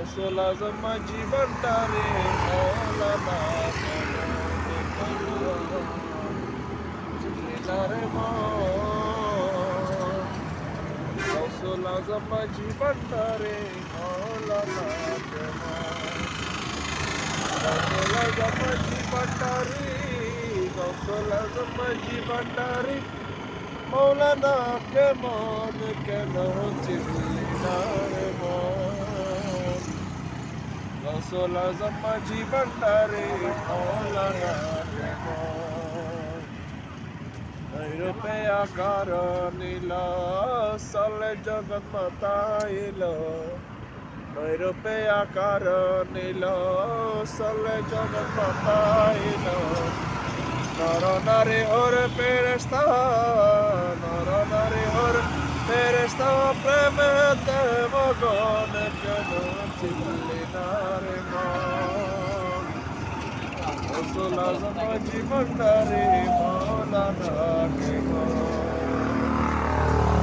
গৌসুল আজম জীবনটারে মৌলানা চিল্লারে গৌসুল আজম জীবনটারে মৌলানা গৌসুল আজম জীবনটারে গৌসুল আজম জীবনটারে মৌলানা কেমন কেন চিল্লারে গৌসুল আজম জীবনটারে মৌলানা কেমন নৈরূপে আকার নীল সলে জগৎ মাতাইল নৈরূপে আকার নীল সলে জগৎ মাতাইল নর নারী ওর ফেরেশতা নর নারী ওর ফেরেশতা প্রেমেতে মগন কেন চিল্লি নারে মন গৌসুল আজম জীবনটারে মন